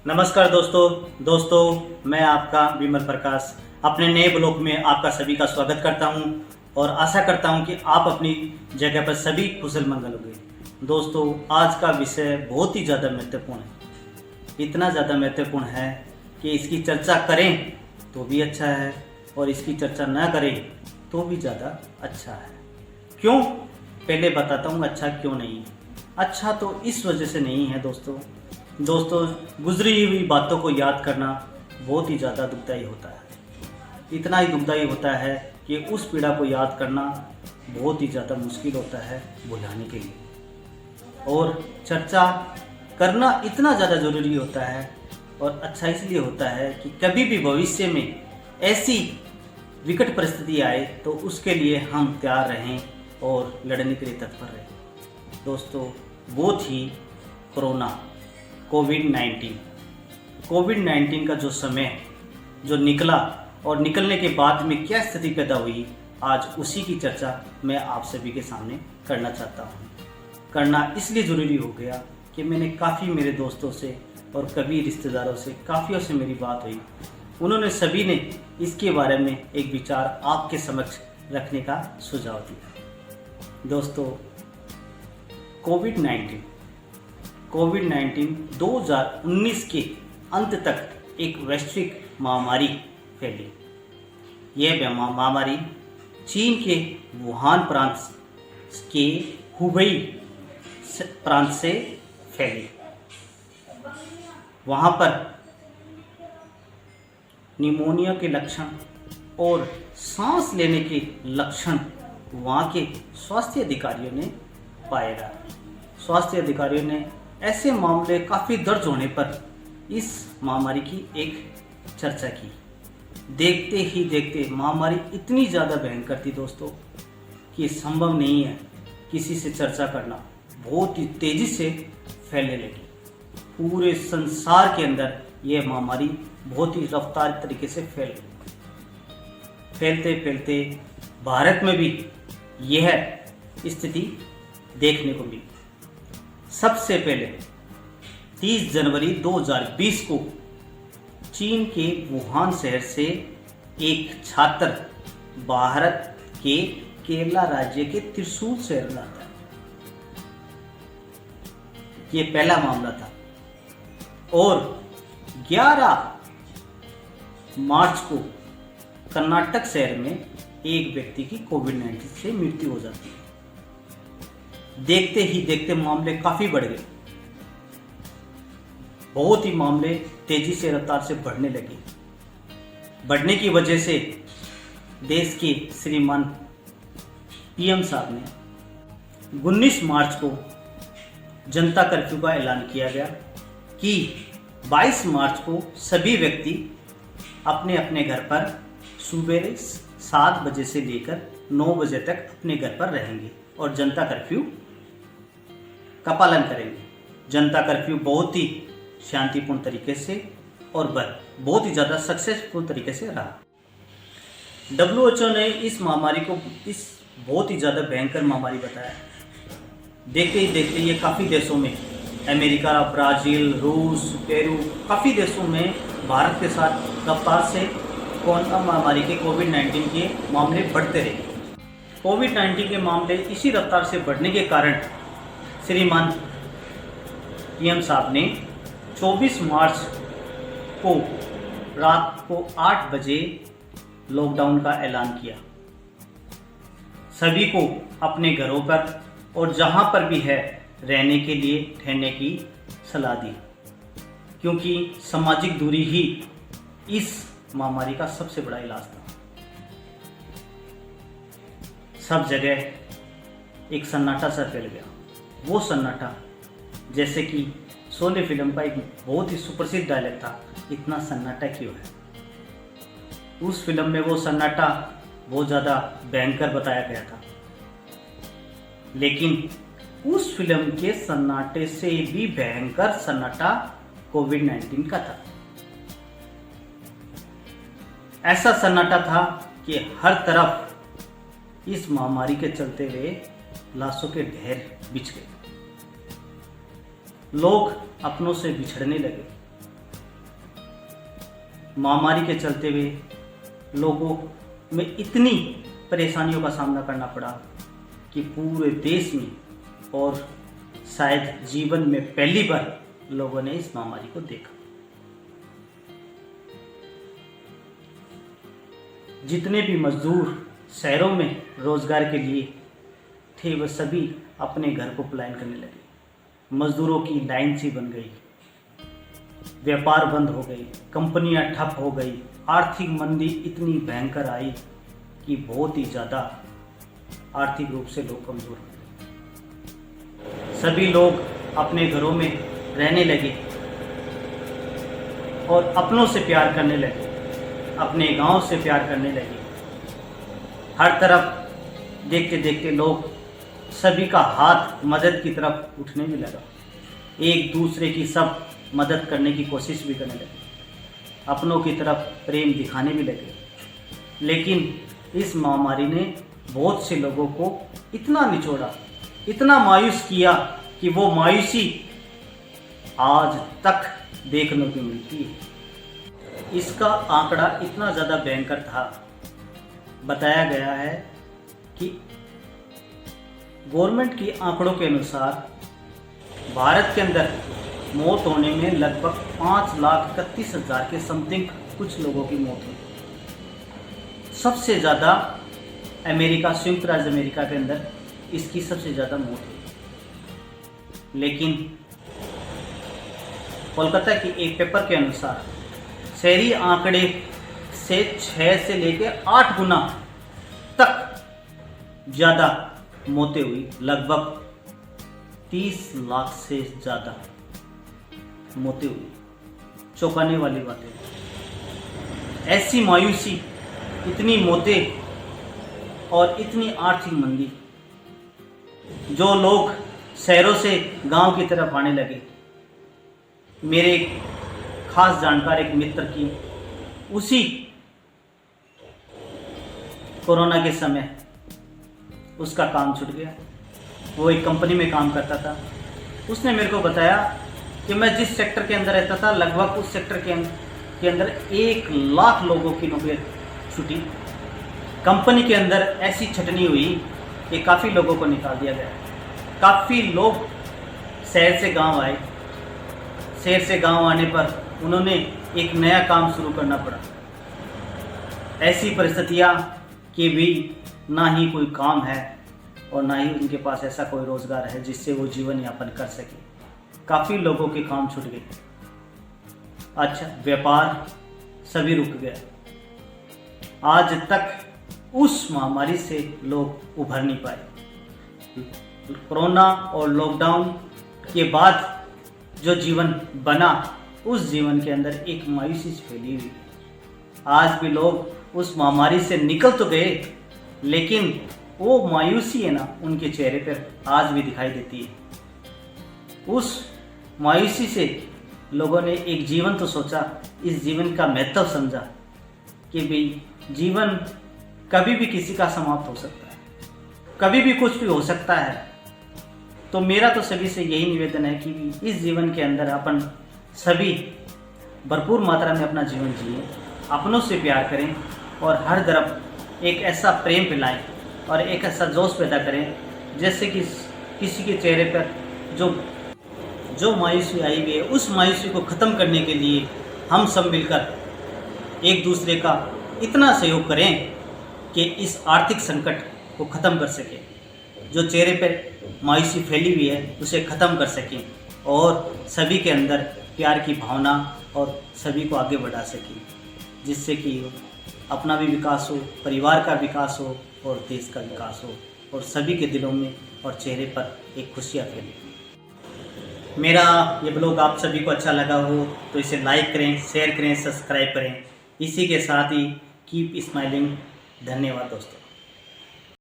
नमस्कार दोस्तों मैं आपका विमल प्रकाश अपने नए ब्लॉग में आपका सभी का स्वागत करता हूं और आशा करता हूं कि आप अपनी जगह पर सभी कुशल मंगल होंगे। दोस्तों, आज का विषय बहुत ही ज़्यादा महत्वपूर्ण है। इतना ज़्यादा महत्वपूर्ण है कि इसकी चर्चा करें तो भी अच्छा है और इसकी चर्चा न करें तो भी ज़्यादा अच्छा है। क्यों? पहले बताता हूँ अच्छा क्यों नहीं है। अच्छा तो इस वजह से नहीं है दोस्तों, गुजरी हुई बातों को याद करना बहुत ही ज़्यादा दुखदायी होता है। इतना ही दुखदायी होता है कि उस पीड़ा को याद करना बहुत ही ज़्यादा मुश्किल होता है भुलाने के लिए। और चर्चा करना इतना ज़्यादा ज़रूरी होता है और अच्छा इसलिए होता है कि कभी भी भविष्य में ऐसी विकट परिस्थिति आए तो उसके लिए हम तैयार रहें और लड़ने के लिए तत्पर रहें। दोस्तों, वो थी कोविड-19 का जो समय जो निकला और निकलने के बाद में क्या स्थिति पैदा हुई, आज उसी की चर्चा मैं आप सभी के सामने करना चाहता हूँ। करना इसलिए ज़रूरी हो गया कि मैंने काफ़ी मेरे दोस्तों से और कभी रिश्तेदारों से काफ़ियों से मेरी बात हुई। उन्होंने सभी ने इसके बारे में एक विचार आपके समक्ष रखने का सुझाव दिया। दोस्तों, कोविड-19 2019 के अंत तक एक वैश्विक महामारी फैली। यह महामारी चीन के वुहान प्रांत के हुबई प्रांत से फैली। वहाँ पर निमोनिया के लक्षण और सांस लेने के लक्षण वहाँ के स्वास्थ्य अधिकारियों ने पाएगा। स्वास्थ्य अधिकारियों ने ऐसे मामले काफ़ी दर्ज होने पर इस महामारी की एक चर्चा की। देखते ही देखते महामारी इतनी ज़्यादा भयंकर थी दोस्तों कि संभव नहीं है किसी से चर्चा करना। बहुत ही तेज़ी से फैलने लगी। पूरे संसार के अंदर यह महामारी बहुत ही रफ्तार तरीके से फैल गई। फैलते फैलते भारत में भी यह स्थिति देखने को मिली। सबसे पहले 30 जनवरी 2020 को चीन के वुहान शहर से एक छात्र भारत के केरला राज्य के त्रिशूल शहर में आता है। ये पहला मामला था और 11 मार्च को कर्नाटक शहर में एक व्यक्ति की कोविड-19 से मृत्यु हो जाती है। देखते ही देखते मामले काफ़ी बढ़ गए। बहुत ही मामले तेजी से रफ्तार से बढ़ने लगे। बढ़ने की वजह से देश के श्रीमान पीएम साहब ने 19 मार्च को जनता कर्फ्यू का ऐलान किया गया कि 22 मार्च को सभी व्यक्ति अपने अपने घर पर सुबह 7 बजे से लेकर 9 बजे तक अपने घर पर रहेंगे और जनता कर्फ्यू का पालन करेंगे। जनता कर्फ्यू बहुत ही शांतिपूर्ण तरीके से और बहुत ही ज़्यादा सक्सेसफुल तरीके से रहा। WHO ने इस महामारी को इस बहुत ही ज़्यादा भयंकर महामारी बताया। देखते ही देखते ये काफ़ी देशों में, अमेरिका, ब्राज़ील, रूस, पेरू, काफ़ी देशों में भारत के साथ रफ्तार से कोरोना महामारी के कोविड-19 के मामले बढ़ते रहे। कोविड-19 के मामले इसी रफ्तार से बढ़ने के कारण श्रीमान पीएम साहब ने 24 मार्च को रात को 8 बजे लॉकडाउन का ऐलान किया। सभी को अपने घरों पर और जहां पर भी है रहने के लिए ठहरने की सलाह दी, क्योंकि सामाजिक दूरी ही इस महामारी का सबसे बड़ा इलाज था। सब जगह एक सन्नाटा सा फैल गया। वो सन्नाटा जैसे कि शोले फिल्म का एक बहुत ही सुप्रसिद्ध डायलॉग था, इतना सन्नाटा क्यों है। उस फिल्म में वो सन्नाटा बहुत ज़्यादा भयंकर बताया गया था, लेकिन उस फिल्म के सन्नाटे से भी भयंकर सन्नाटा कोविड-19 का था। ऐसा सन्नाटा था कि हर तरफ इस महामारी के चलते हुए लाशों के ढेर बिछ गए। लोग अपनों से बिछड़ने लगे। महामारी के चलते हुए लोगों में इतनी परेशानियों का सामना करना पड़ा कि पूरे देश में और शायद जीवन में पहली बार लोगों ने इस महामारी को देखा। जितने भी मजदूर शहरों में रोजगार के लिए थे वह सभी अपने घर को पलायन करने लगे। मजदूरों की लाइन सी बन गई, व्यापार बंद हो गई, कंपनियां ठप हो गई, आर्थिक मंदी इतनी भयंकर आई कि बहुत ही ज़्यादा आर्थिक रूप से लोग कमज़ोर हो गए। सभी लोग अपने घरों में रहने लगे और अपनों से प्यार करने लगे, अपने गांव से प्यार करने लगे। हर तरफ देखते देखते लोग सभी का हाथ मदद की तरफ उठने में लगा, एक दूसरे की सब मदद करने की कोशिश भी करने लगे, अपनों की तरफ प्रेम दिखाने भी लगे। लेकिन इस महामारी ने बहुत से लोगों को इतना निचोड़ा, इतना मायूस किया कि वो मायूसी आज तक देखने को मिलती है। इसका आंकड़ा इतना ज़्यादा भयंकर था, बताया गया है कि गवर्नमेंट की आंकड़ों के अनुसार भारत के अंदर मौत होने में लगभग 5,31,000 के समथिंग कुछ लोगों की मौत हुई। सबसे ज़्यादा अमेरिका, संयुक्त राज्य अमेरिका के अंदर इसकी सबसे ज़्यादा मौत हुई। लेकिन कोलकाता की एक पेपर के अनुसार शहरी आंकड़े से 6 से लेकर 8 गुना तक ज़्यादा मौतें हुई। लगभग 30 लाख से ज़्यादा मौतें हुई। चौंकाने वाली बातें, ऐसी मायूसी, इतनी मौतें और इतनी आर्थिक मंदी, जो लोग शहरों से गांव की तरफ आने लगे। मेरे खास जानकार एक मित्र की उसी कोरोना के समय उसका काम छूट गया। वो एक कंपनी में काम करता था। उसने मेरे को बताया कि मैं जिस सेक्टर के अंदर रहता था, लगभग उस सेक्टर के अंदर 1 लाख लोगों की नौकरी छूटी। कंपनी के अंदर ऐसी छटनी हुई कि काफ़ी लोगों को निकाल दिया गया। काफ़ी लोग शहर से गांव आए। शहर से गांव आने पर उन्होंने एक नया काम शुरू करना पड़ा। ऐसी परिस्थितियां कि भी ना ही कोई काम है और ना ही उनके पास ऐसा कोई रोज़गार है जिससे वो जीवन यापन कर सके। काफ़ी लोगों के काम छूट गए। अच्छा, व्यापार सभी रुक गया। आज तक उस महामारी से लोग उभर नहीं पाए। कोरोना और लॉकडाउन के बाद जो जीवन बना, उस जीवन के अंदर एक मायूसी फैली हुई। आज भी लोग उस महामारी से निकल तो गए, लेकिन वो मायूसी है ना, उनके चेहरे पर आज भी दिखाई देती है। उस मायूसी से लोगों ने एक जीवन तो सोचा, इस जीवन का महत्व समझा कि भाई जीवन कभी भी किसी का समाप्त हो सकता है, कभी भी कुछ भी हो सकता है। तो मेरा तो सभी से यही निवेदन है कि इस जीवन के अंदर अपन सभी भरपूर मात्रा में अपना जीवन जिए, अपनों से प्यार करें और हर तरफ एक ऐसा प्रेम फैलाएं और एक ऐसा जोश पैदा करें जैसे कि किसी के चेहरे पर जो मायूसी आई हुई है, उस मायूसी को ख़त्म करने के लिए हम सब मिलकर एक दूसरे का इतना सहयोग करें कि इस आर्थिक संकट को ख़त्म कर सकें। जो चेहरे पर मायूसी फैली हुई है उसे ख़त्म कर सकें और सभी के अंदर प्यार की भावना और सभी को आगे बढ़ा सकें, जिससे कि अपना भी विकास हो, परिवार का विकास हो और देश का विकास हो और सभी के दिलों में और चेहरे पर एक खुशियाँ फैले। मेरा ये ब्लॉग आप सभी को अच्छा लगा हो तो इसे लाइक करें, शेयर करें, सब्सक्राइब करें। इसी के साथ ही कीप स्माइलिंग। धन्यवाद दोस्तों।